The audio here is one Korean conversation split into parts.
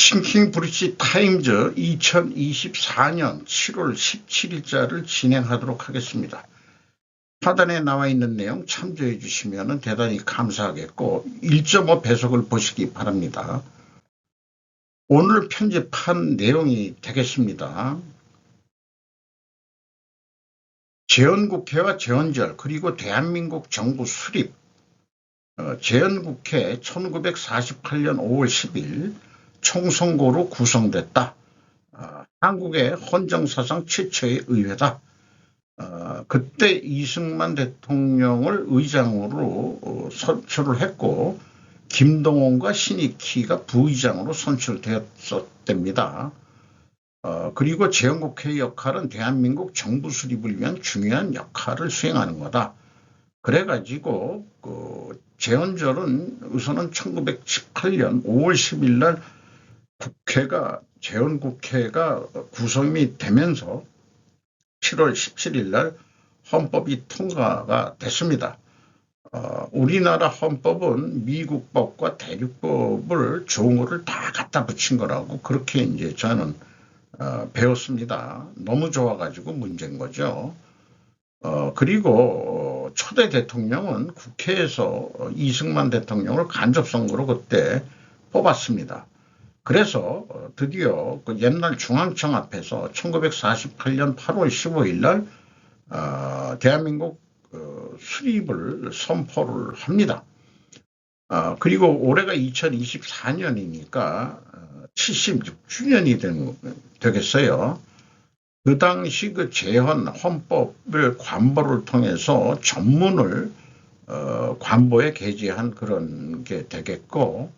싱킹 브릿지 타임즈 2024년 7월 17일자를 진행하도록 하겠습니다. 하단에 나와 있는 내용 참조해 주시면 대단히 감사하겠고 1.5 배속을 보시기 바랍니다. 오늘 편집한 내용이 되겠습니다. 재헌국회와 재헌절 그리고 대한민국 정부 수립. 재헌국회 1948년 5월 10일 총선거로 구성됐다. 한국의 헌정사상 최초의 의회다. 그때 이승만 대통령을 의장으로 선출을 했고 김동원과 신익희가 부의장으로 선출되었었답니다. 그리고 재헌국회의 역할은 대한민국 정부 수립을 위한 중요한 역할을 수행하는 거다. 그래가지고 재헌절은 우선은 1918년 5월 10일 날 재헌국회가 구성이 되면서 7월 17일 날 헌법이 통과가 됐습니다. 우리나라 헌법은 미국법과 대륙법을 종어를 다 갖다 붙인 거라고 그렇게 이제 저는 배웠습니다. 너무 좋아가지고 문제인 거죠. 그리고 초대 대통령은 국회에서 이승만 대통령을 간접선거로 그때 뽑았습니다. 그래서 드디어 그 옛날 중앙청 앞에서 1948년 8월 15일 날 대한민국 수립을 선포를 합니다. 그리고 올해가 2024년이니까 76주년이 되겠어요. 그 당시 그 재헌 헌법을 관보를 통해서 전문을 관보에 게재한 그런 게 되겠고,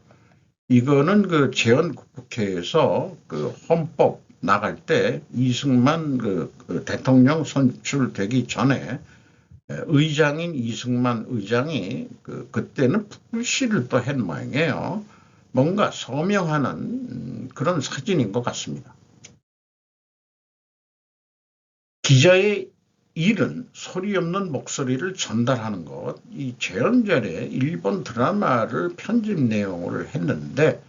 이거는 그 재헌국회에서 그 헌법 나갈 때 이승만 그 대통령 선출되기 전에 의장인 이승만 의장이 그때는 불시를 또 한 모양이에요. 뭔가 서명하는 그런 사진인 것 같습니다. 기자의 일은 소리 없는 목소리를 전달하는 것. 이 재헌절에 일본 드라마를 편집 내용을 했는데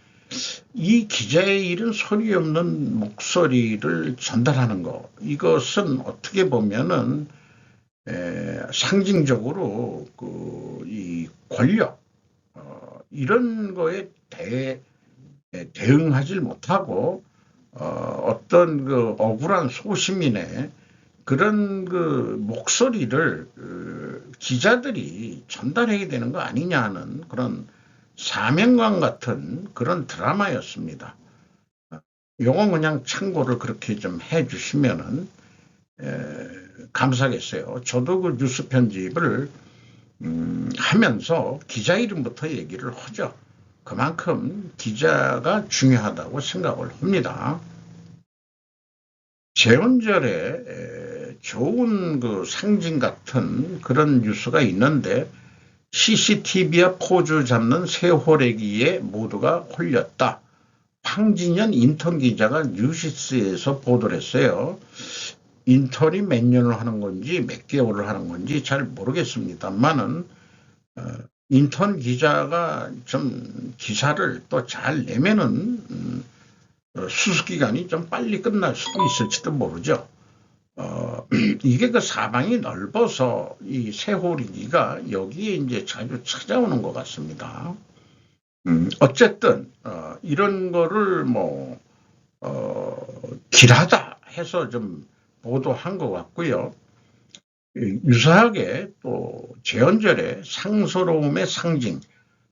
이 기자의 일은 소리 없는 목소리를 전달하는 것. 이것은 어떻게 보면은 상징적으로 이 권력 이런 거에 대응하지 못하고 어떤 그 억울한 소시민의 그런 그 목소리를 기자들이 전달해야 되는 거 아니냐 하는 그런 사명감 같은 그런 드라마였습니다. 요건 그냥 참고를 그렇게 좀 해주시면은 감사하겠어요. 저도 그 뉴스 편집을 하면서 기자 이름부터 얘기를 하죠. 그만큼 기자가 중요하다고 생각을 합니다. 재헌절에 좋은 그 상징 같은 그런 뉴스가 있는데 CCTV와 포즈 잡는 세호래기에 모두가 홀렸다. 황진현 인턴 기자가 뉴시스에서 보도를 했어요. 인턴이 몇 년을 하는 건지 몇 개월을 하는 건지 잘 모르겠습니다만은 인턴 기자가 좀 기사를 또 잘 내면은 수습기간이 좀 빨리 끝날 수도 있을지도 모르죠. 이게 그 사방이 넓어서 이 새호리기가 여기에 이제 자주 찾아오는 것 같습니다. 어쨌든 이런 거를 뭐 길하다 해서 좀 보도한 것 같고요. 유사하게 또 재헌절에 상서로움의 상징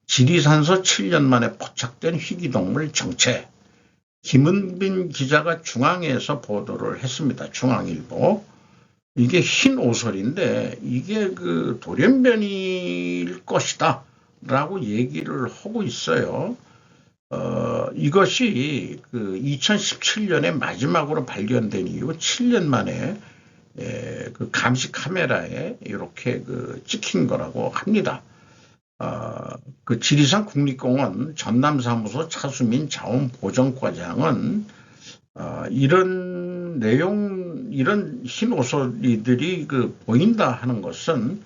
지리산서 7년 만에 포착된 희귀동물 정체. 김은빈 기자가 중앙에서 보도를 했습니다. 중앙일보. 이게 흰 오설인데 이게 그 돌연변이일 것이다 라고 얘기를 하고 있어요. 이것이 그 2017년에 마지막으로 발견된 이후 7년 만에 그 감시 카메라에 이렇게 그 찍힌 거라고 합니다. 그 지리산 국립공원 전남사무소 차수민 자원보전과장은 이런 내용, 이런 흰 오소리들이 그 보인다 하는 것은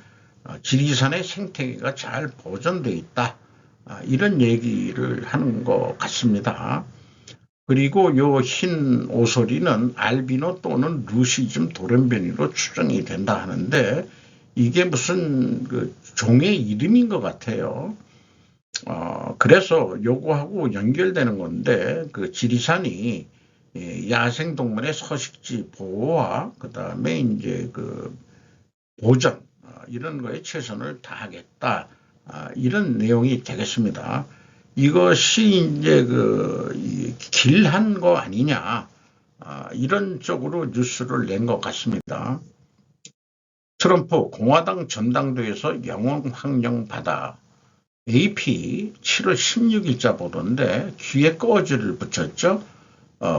지리산의 생태계가 잘 보존돼 있다. 이런 얘기를 하는 것 같습니다. 그리고 요 흰 오소리는 알비노 또는 루시즘 돌연변이로 추정이 된다 하는데 이게 무슨 그 종의 이름인 것 같아요. 그래서 요거하고 연결되는 건데 그 지리산이 야생동물의 서식지 보호와 그다음에 이제 그 보전 이런 거에 최선을 다하겠다 이런 내용이 되겠습니다. 이것이 이제 그 길한 거 아니냐 이런 쪽으로 뉴스를 낸 것 같습니다. 트럼프 공화당 전당대회에서 영웅 확령 받아 AP 7월 16일자 보도인데 귀에 꺼지를 붙였죠.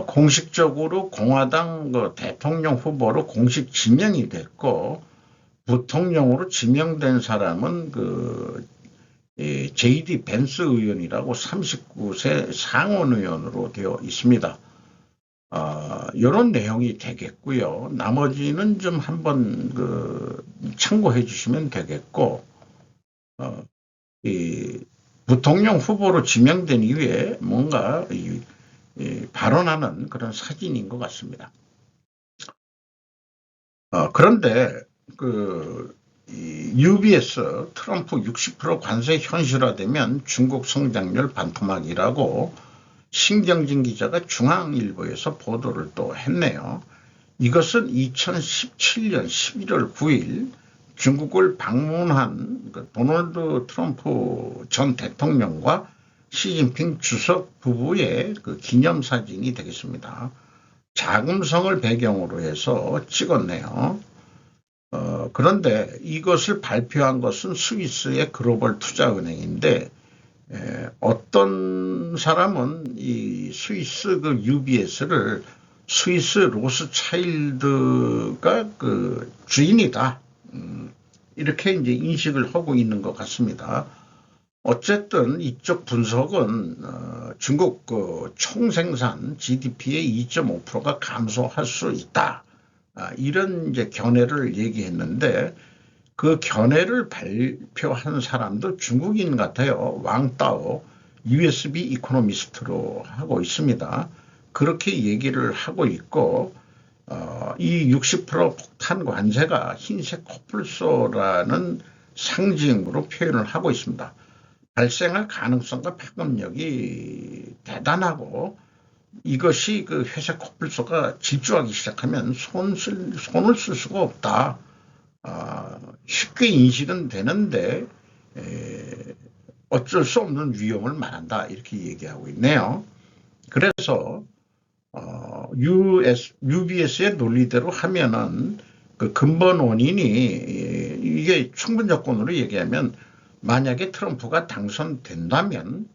공식적으로 공화당 그 대통령 후보로 공식 지명이 됐고 부통령으로 지명된 사람은 그 JD 벤스 의원이라고 39세 상원 의원으로 되어 있습니다. 이런 내용이 되겠고요. 나머지는 좀 한번 그 참고해 주시면 되겠고, 이 부통령 후보로 지명된 이후에 뭔가 발언하는 그런 사진인 것 같습니다. 그런데 그 UBS 트럼프 60% 관세 현실화되면 중국 성장률 반토막이라고 신경진 기자가 중앙일보에서 보도를 또 했네요. 이것은 2017년 11월 9일 중국을 방문한 그 도널드 트럼프 전 대통령과 시진핑 주석 부부의 그 기념사진이 되겠습니다. 자금성을 배경으로 해서 찍었네요. 그런데 이것을 발표한 것은 스위스의 글로벌 투자은행인데 어떤 사람은 이 스위스 그 UBS를 스위스 로스차일드가 그 주인이다. 이렇게 이제 인식을 하고 있는 것 같습니다. 어쨌든 이쪽 분석은 중국 그 총생산 GDP의 2.5%가 감소할 수 있다. 이런 이제 견해를 얘기했는데 그 견해를 발표한 사람도 중국인 같아요. 왕따오 USB 이코노미스트로 하고 있습니다. 그렇게 얘기를 하고 있고 이 60% 폭탄 관세가 흰색 코뿔소라는 상징으로 표현을 하고 있습니다. 발생할 가능성과 파급력이 대단하고 이것이 그 회색 코뿔소가 질주하기 시작하면 손을 쓸 수가 없다. 쉽게 인식은 되는데 어쩔 수 없는 위험을 말한다. 이렇게 얘기하고 있네요. 그래서 UBS의 논리대로 하면은 그 근본 원인이 이게 충분 조건으로 얘기하면 만약에 트럼프가 당선된다면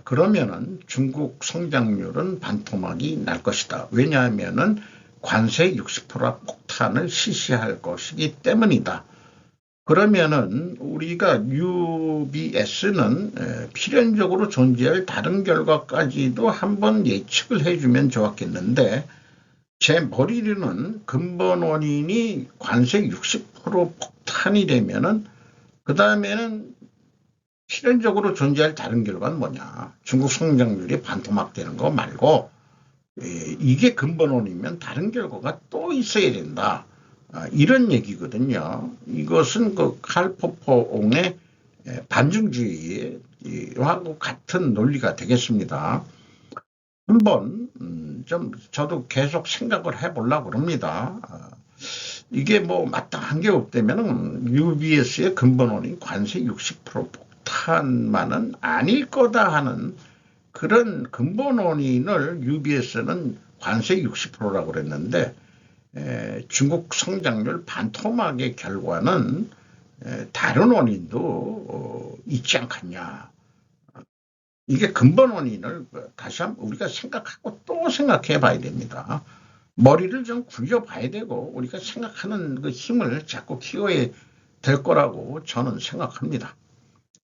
그러면은 중국 성장률은 반토막이 날 것이다. 왜냐하면은 관세 60% 폭탄을 실시할 것이기 때문이다. 그러면은 우리가 UBS는 필연적으로 존재할 다른 결과까지도 한번 예측을 해주면 좋았겠는데 제 머리로는 근본 원인이 관세 60% 폭탄이 되면은 그 다음에는 필연적으로 존재할 다른 결과는 뭐냐. 중국 성장률이 반토막되는 거 말고 이게 근본 원인이면 다른 결과가 또 있어야 된다. 이런 얘기거든요. 이것은 그 칼포포옹의 반중주의하고 같은 논리가 되겠습니다. 한번 좀 저도 계속 생각을 해보려고 합니다. 이게 뭐 마땅한 게 없다면 UBS의 근본 원인 관세 60% 폭탄만은 아닐 거다 하는 그런 근본 원인을 UBS는 관세 60%라고 그랬는데 중국 성장률 반토막의 결과는 다른 원인도 있지 않겠냐. 이게 근본 원인을 다시 한번 우리가 생각하고 또 생각해 봐야 됩니다. 머리를 좀 굴려 봐야 되고 우리가 생각하는 그 힘을 자꾸 키워야 될 거라고 저는 생각합니다.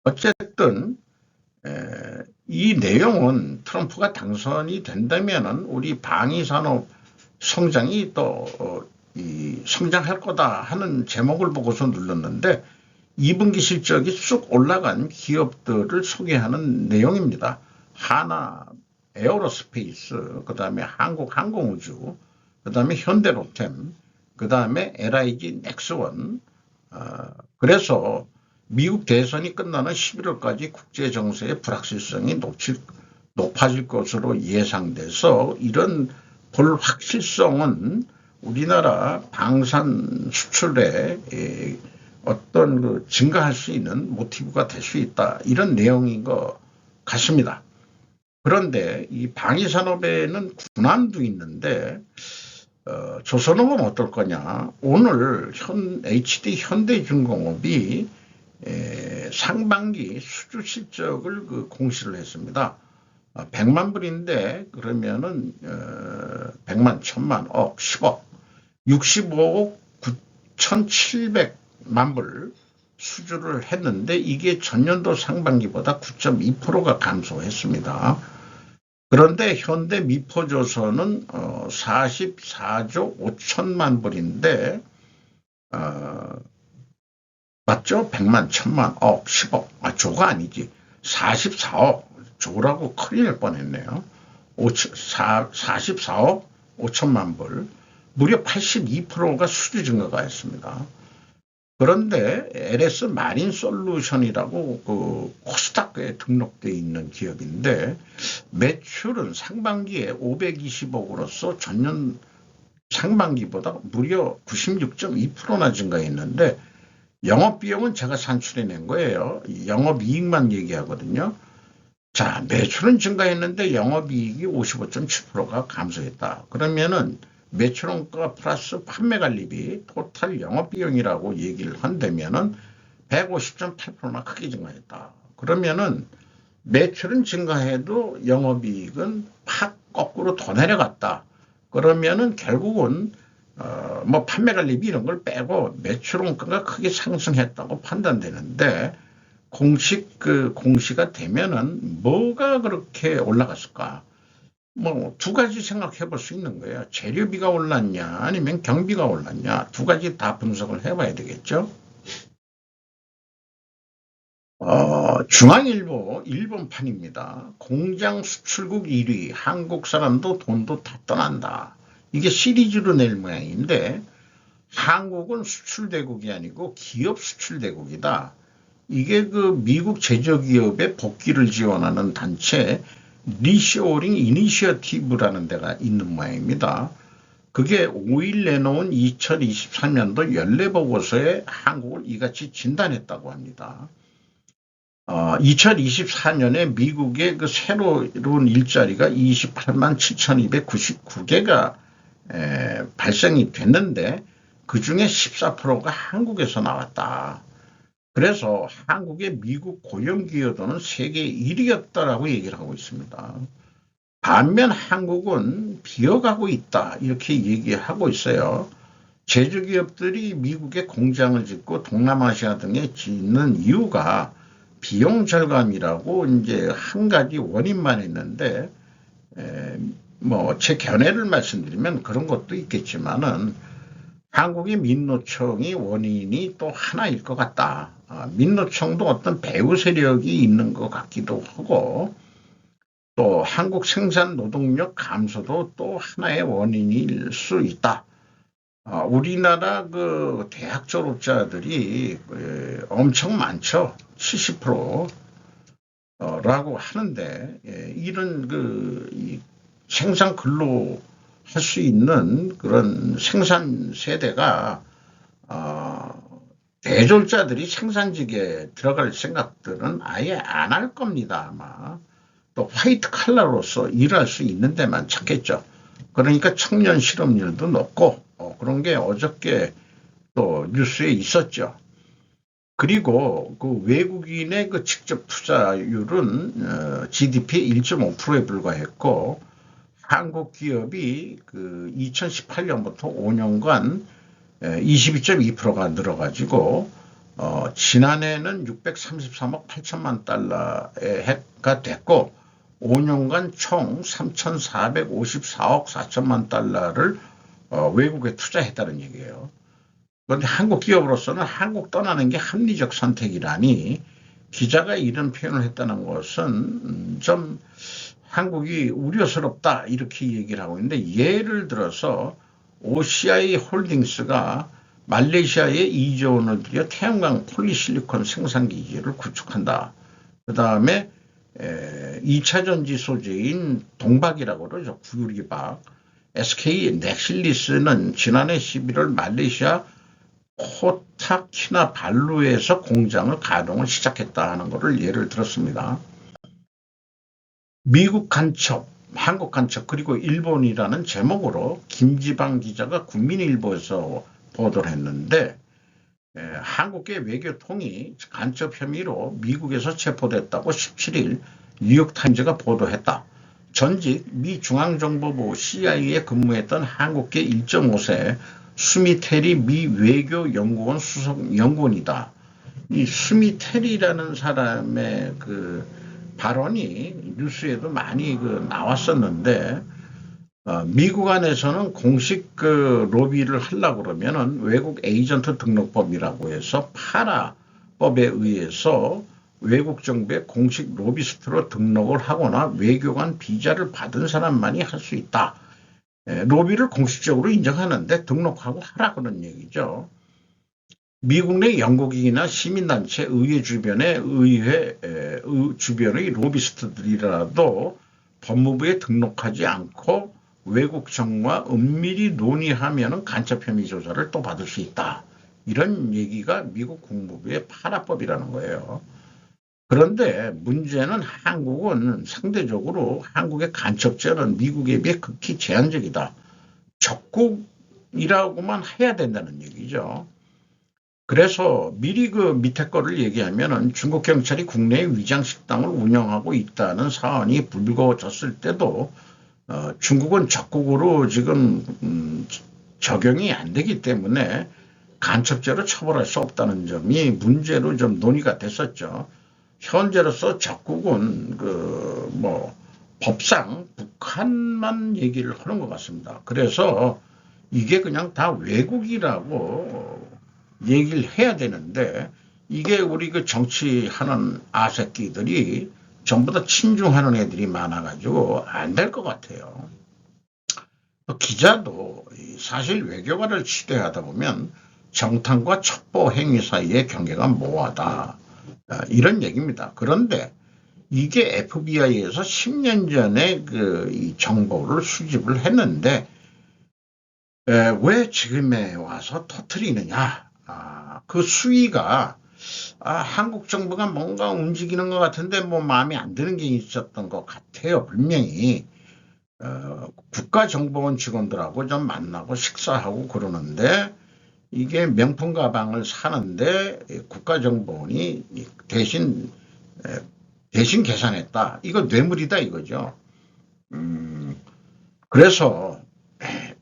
어쨌든 이 내용은 트럼프가 당선이 된다면은 우리 방위산업 성장이 또 성장할 거다 하는 제목을 보고서 눌렀는데 2분기 실적이 쑥 올라간 기업들을 소개하는 내용입니다. 하나, 에어로스페이스, 그 다음에 한국항공우주, 그 다음에 현대로템, 그 다음에 LIG 넥스원. 그래서 미국 대선이 끝나는 11월까지 국제정세의 불확실성이 높아질 것으로 예상돼서 이런 불확실성은 우리나라 방산 수출에 어떤 증가할 수 있는 모티브가 될 수 있다. 이런 내용인 것 같습니다. 그런데 이 방위산업에는 군함도 있는데 조선업은 어떨 거냐. 오늘 HD 현대중공업이 상반기 수주 실적을 공시를 했습니다. 100만 불인데 그러면은 100만, 1000만, 억, 10억, 65억 9,700만 불 수주를 했는데 이게 전년도 상반기보다 9.2%가 감소했습니다. 그런데 현대 미포조선은 44조 5천만 불인데 맞죠? 100만, 1000만, 억, 10억. 조가 아니지. 44억. 조라고 큰일 날 뻔했네요. 44억 5천만 불. 무려 82%가 수주 증가가 했습니다. 그런데 LS 마린 솔루션이라고 코스닥에 등록되어 있는 기업인데 매출은 상반기에 520억으로서 전년 상반기보다 무려 96.2%나 증가했는데 영업비용은 제가 산출해낸 거예요. 영업이익만 얘기하거든요. 자, 매출은 증가했는데 영업이익이 55.7%가 감소했다. 그러면은 매출원가 플러스 판매관리비 토탈 영업비용이라고 얘기를 한다면은 150.8%나 크게 증가했다. 그러면은 매출은 증가해도 영업이익은 팍 거꾸로 더 내려갔다. 그러면은 결국은 뭐 판매관리비 이런 걸 빼고 매출원가가 크게 상승했다고 판단되는데 공시가 되면은 뭐가 그렇게 올라갔을까? 뭐 두 가지 생각해 볼 수 있는 거예요. 재료비가 올랐냐 아니면 경비가 올랐냐 두 가지 다 분석을 해봐야 되겠죠. 중앙일보 일본판입니다. 공장 수출국 1위 한국 사람도 돈도 다 떠난다. 이게 시리즈로 낼 모양인데 한국은 수출대국이 아니고 기업 수출대국이다. 이게 미국 제조기업의 복귀를 지원하는 단체 리쇼어링 이니셔티브라는 데가 있는 모양입니다. 그게 5일 내놓은 2023년도 연례보고서에 한국을 이같이 진단했다고 합니다. 2024년에 미국의 새로운 일자리가 28만 7,299개가 발생이 됐는데 그중에 14%가 한국에서 나왔다. 그래서 한국의 미국 고용 기여도는 세계 1위였다라고 얘기를 하고 있습니다. 반면 한국은 비어가고 있다 이렇게 얘기하고 있어요. 제조기업들이 미국에 공장을 짓고 동남아시아 등에 짓는 이유가 비용 절감이라고 이제 한 가지 원인만 있는데 뭐 제 견해를 말씀드리면 그런 것도 있겠지만은 한국의 민노총이 원인이 또 하나일 것 같다. 민노총도 어떤 배후 세력이 있는 것 같기도 하고 또 한국 생산 노동력 감소도 또 하나의 원인일 수 있다. 우리나라 대학 졸업자들이 엄청 많죠. 70%라고 하는데 이런 생산 근로 할 수 있는 그런 생산 세대가 대졸자들이 생산직에 들어갈 생각들은 아예 안 할 겁니다. 아마 또 화이트 칼라로서 일할 수 있는 데만 찾겠죠. 그러니까 청년 실업률도 높고 그런 게 어저께 또 뉴스에 있었죠. 그리고 외국인의 직접 투자율은 GDP 1.5%에 불과했고 한국 기업이 2018년부터 5년간 22.2%가 늘어가지고 지난해는 633억 8천만 달러가 됐고 5년간 총 3,454억 4천만 달러를 외국에 투자했다는 얘기예요. 그런데 한국 기업으로서는 한국 떠나는 게 합리적 선택이라니 기자가 이런 표현을 했다는 것은 좀 한국이 우려스럽다 이렇게 얘기를 하고 있는데 예를 들어서 OCI 홀딩스가 말레이시아에 2조 원을 들여 태양광 폴리실리콘 생산 기지를 구축한다. 그 다음에 2차 전지 소재인 동박이라고 그러죠. 구리박. SK 넥실리스는 지난해 11월 말레이시아 코타키나발루에서 공장을 가동을 시작했다 하는 것을 예를 들었습니다. 미국 간첩, 한국 간첩 그리고 일본이라는 제목으로 김지방 기자가 국민일보에서 보도를 했는데 한국계 외교통이 간첩 혐의로 미국에서 체포됐다고 17일 뉴욕타임즈가 보도했다. 전직 미 중앙정보부 CIA에 근무했던 한국계 1.5세 수미테리 미 외교연구원 수석 연구원이다. 이 수미테리라는 사람의 그 발언이 뉴스에도 많이 나왔었는데 미국 안에서는 공식 로비를 하려고 그러면은 외국 에이전트 등록법이라고 해서 파라법에 의해서 외국 정부의 공식 로비스트로 등록을 하거나 외교관 비자를 받은 사람만이 할 수 있다. 로비를 공식적으로 인정하는데 등록하고 하라 그런 얘기죠. 미국 내 연구기관이나 시민단체, 의회 주변의 주변의 로비스트들이라도 법무부에 등록하지 않고 외국 정부와 은밀히 논의하면 간첩 혐의 조사를 또 받을 수 있다. 이런 얘기가 미국 국무부의 파라법이라는 거예요. 그런데 문제는 한국은 상대적으로 한국의 간첩죄는 미국에 비해 극히 제한적이다. 적국이라고만 해야 된다는 얘기죠. 그래서 미리 밑에 거를 얘기하면은 중국 경찰이 국내에 위장 식당을 운영하고 있다는 사안이 불거졌을 때도 중국은 적국으로 지금 적용이 안 되기 때문에 간첩죄로 처벌할 수 없다는 점이 문제로 좀 논의가 됐었죠. 현재로서 적국은 법상 북한만 얘기를 하는 것 같습니다. 그래서 이게 그냥 다 외국이라고 얘기를 해야 되는데 이게 우리 정치하는 아새끼들이 전부 다 친중하는 애들이 많아가지고 안 될 것 같아요. 기자도 사실 외교관을 취재하다 보면 정탐과 첩보 행위 사이의 경계가 모호하다. 이런 얘기입니다. 그런데 이게 FBI에서 10년 전에 이 정보를 수집을 했는데 왜 지금에 와서 터뜨리느냐. 그 수위가 한국 정부가 뭔가 움직이는 것 같은데 마음에 안 드는 게 있었던 것 같아요. 분명히 국가정보원 직원들하고 좀 만나고 식사하고 그러는데 이게 명품 가방을 사는데 국가정보원이 대신 계산했다. 이거 뇌물이다 이거죠. 그래서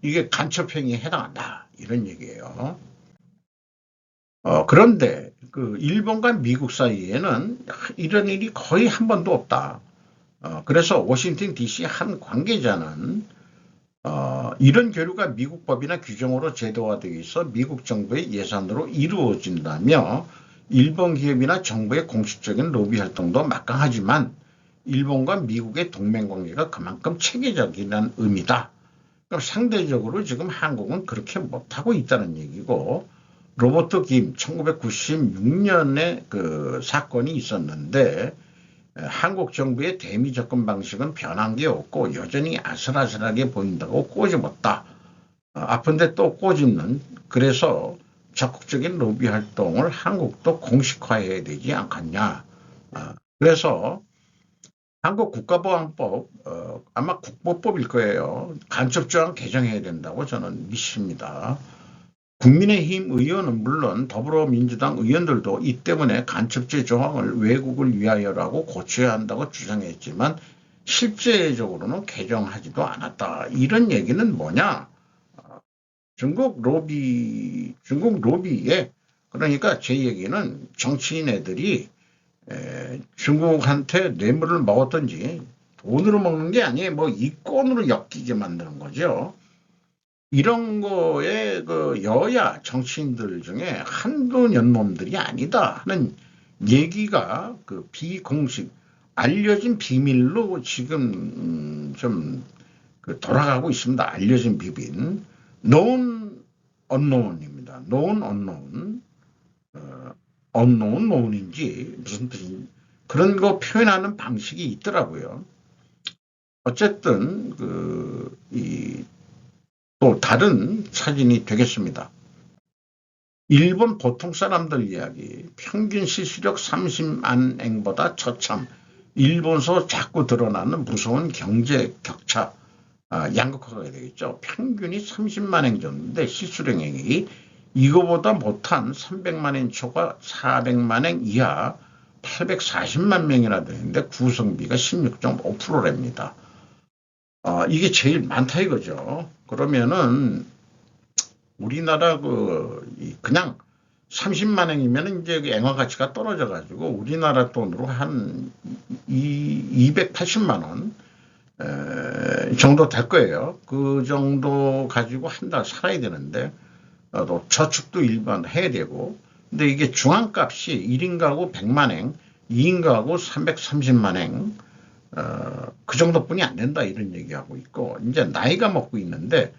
이게 간첩행위에 해당한다. 이런 얘기예요. 그런데 일본과 미국 사이에는 이런 일이 거의 한 번도 없다. 그래서 워싱턴 DC 한 관계자는 이런 교류가 미국 법이나 규정으로 제도화되어 있어 미국 정부의 예산으로 이루어진다며 일본 기업이나 정부의 공식적인 로비 활동도 막강하지만 일본과 미국의 동맹관계가 그만큼 체계적이라는 의미다. 그럼 상대적으로 지금 한국은 그렇게 못하고 있다는 얘기고 로버트 김 1996년에 사건이 있었는데 한국 정부의 대미 접근 방식은 변한 게 없고 여전히 아슬아슬하게 보인다고 꼬집었다. 아픈데 또 꼬집는 그래서 적극적인 로비 활동을 한국도 공식화해야 되지 않겠냐. 그래서 한국 국가보안법 아마 국보법일 거예요. 간첩조항 개정해야 된다고 저는 믿습니다. 국민의힘 의원은 물론 더불어민주당 의원들도 이 때문에 간첩죄 조항을 외국을 위하여라고 고쳐야 한다고 주장했지만 실제적으로는 개정하지도 않았다. 이런 얘기는 뭐냐? 중국 로비에 그러니까 제 얘기는 정치인 애들이 중국한테 뇌물을 먹었든지 돈으로 먹는 게 아니에요. 이권으로 엮이게 만드는 거죠. 이런 거에 여야 정치인들 중에 한두 년놈들이 아니다 하는 얘기가 비공식 알려진 비밀로 지금 좀 돌아가고 있습니다. 알려진 비밀. known unknown입니다. known unknown. unknown known인지 무슨 뜻인지 그런 거 표현하는 방식이 있더라고요. 어쨌든 또 다른 사진이 되겠습니다. 일본 보통 사람들 이야기. 평균 시수력 30만 행보다 처참. 일본서 자꾸 드러나는 무서운 경제 격차. 양극화가 되겠죠. 평균이 30만 행 정도인데 시수령행이 이거보다 못한 300만 행 초과 400만 행 이하 840만 명이나 되는데 구성비가 16.5%랍니다. 이게 제일 많다 이거죠. 그러면은 우리나라 그냥 30만 행이면 이제 앵화 가치가 떨어져 가지고 우리나라 돈으로 한 280만 원 정도 될 거예요. 그 정도 가지고 한 달 살아야 되는데 또 저축도 일반 해야 되고 근데 이게 중앙값이 1인 가구 100만 행, 2인 가구 330만 행 그 정도뿐이 안 된다 이런 얘기하고 있고 이제 나이가 먹고 있는데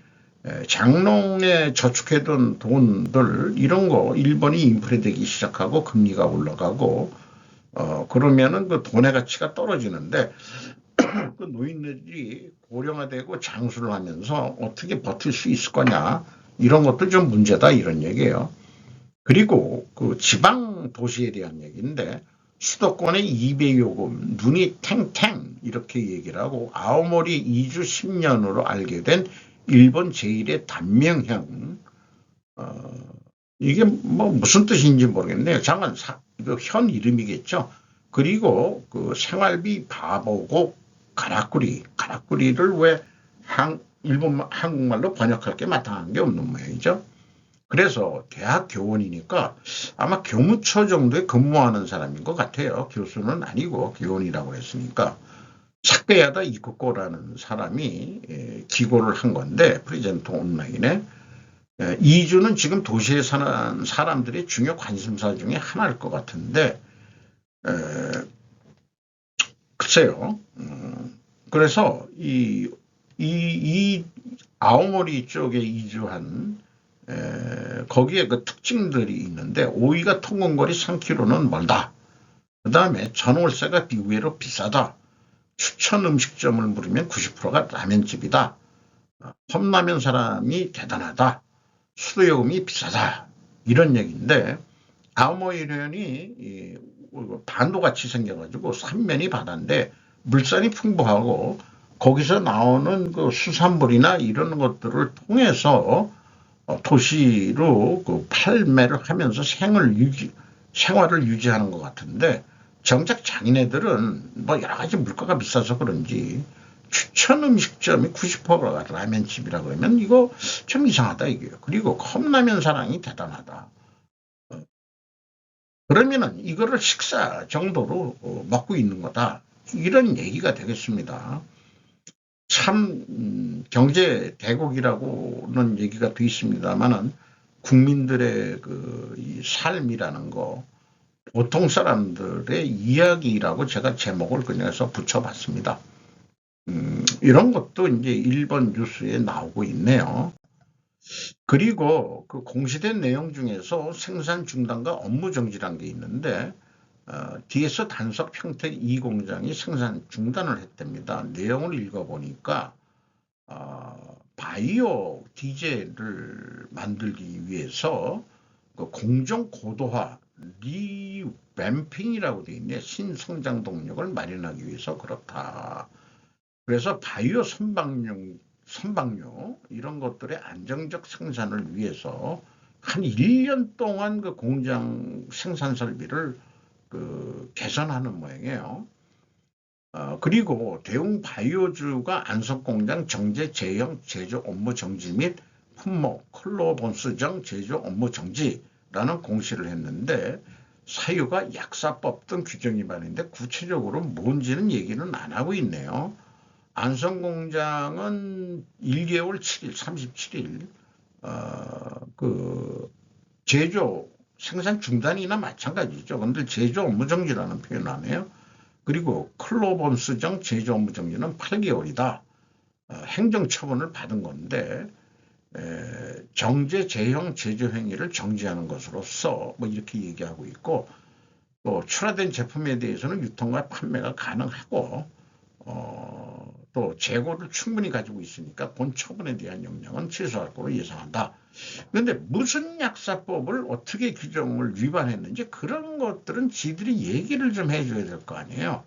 장롱에 저축해둔 돈들 이런 거 일본이 인플레되기 시작하고 금리가 올라가고 그러면은 그 돈의 가치가 떨어지는데 그 노인들이 고령화되고 장수를 하면서 어떻게 버틸 수 있을 거냐 이런 것도 좀 문제다 이런 얘기예요. 그리고 그 지방 도시에 대한 얘기인데 수도권의 2배 요금 눈이 탱탱 이렇게 얘기를 하고 아오모리 이주 10년으로 알게 된 일본 제1의 단명형 이게 뭐 무슨 뜻인지 모르겠네요. 잠깐 현 이름이겠죠. 그리고 그 생활비 바보고 가락구리를 왜 일본 한국말로 번역할 게 마땅한 게 없는 모양이죠. 그래서 대학 교원이니까 아마 교무처 정도에 근무하는 사람인 것 같아요. 교수는 아니고 교원이라고 했으니까 사케야다 이쿠코라는 사람이 기고를 한 건데 프레젠트 온라인에 이주는 지금 도시에 사는 사람들의 중요 관심사 중에 하나일 것 같은데 글쎄요. 그래서 이 아오모리 쪽에 이주한 거기에 그 특징들이 있는데 오이가 통근거리 3km는 멀다. 그 다음에 전월세가 비교외로 비싸다. 추천 음식점을 물으면 90%가 라면집이다. 컵라면 사람이 대단하다. 수도요금이 비싸다. 이런 얘기인데 아오모리현이 반도같이 생겨가지고 삼면이 바다인데 물산이 풍부하고 거기서 나오는 그 수산물이나 이런 것들을 통해서 도시로 그 팔매를 하면서 생활을 유지하는 것 같은데 정작 장인애들은 뭐 여러 가지 물가가 비싸서 그런지 추천 음식점이 90%가 라면집이라 그러면 이거 좀 이상하다 이게요. 그리고 컵라면 사랑이 대단하다. 그러면은 이거를 식사 정도로 먹고 있는 거다. 이런 얘기가 되겠습니다. 참 경제 대국이라고는 얘기가 돼 있습니다만은 국민들의 이 삶이라는 거 보통 사람들의 이야기라고 제가 제목을 그냥서 붙여봤습니다. 이런 것도 이제 일본 뉴스에 나오고 있네요. 그리고 그 공시된 내용 중에서 생산 중단과 업무 정지란 게 있는데 DS 단석 평택 2공장이 생산 중단을 했답니다. 내용을 읽어보니까 바이오 디젤을 만들기 위해서 그 공정 고도화 리램핑이라고 되어 있네. 신성장 동력을 마련하기 위해서 그렇다. 그래서 바이오 선박류 이런 것들의 안정적 생산을 위해서 한 1년 동안 그 공장 생산 설비를 개선하는 모양이에요. 그리고 대웅 바이오주가 안성공장 정제 제형 제조 업무 정지 및 품목 클로본스정 제조 업무 정지라는 공시를 했는데 사유가 약사법 등 규정 위반인데 구체적으로 뭔지는 얘기는 안 하고 있네요. 안성공장은 1개월 7일 37일 그 제조 생산 중단이나 마찬가지죠. 근데 제조 업무 정지라는 표현 안 해요. 그리고 클로범스정 제조 업무 정지는 8개월이다. 행정처분을 받은 건데 정제 제형 제조 행위를 정지하는 것으로서 뭐 이렇게 얘기하고 있고, 또 출하된 제품에 대해서는 유통과 판매가 가능하고 또 재고를 충분히 가지고 있으니까 본 처분에 대한 영향은 취소할 거로 예상한다. 그런데 무슨 약사법을 어떻게 규정을 위반했는지 그런 것들은 지들이 얘기를 좀 해줘야 될 거 아니에요.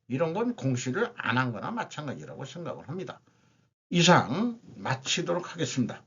이런 건 공시를 안 한 거나 마찬가지라고 생각을 합니다. 이상 마치도록 하겠습니다.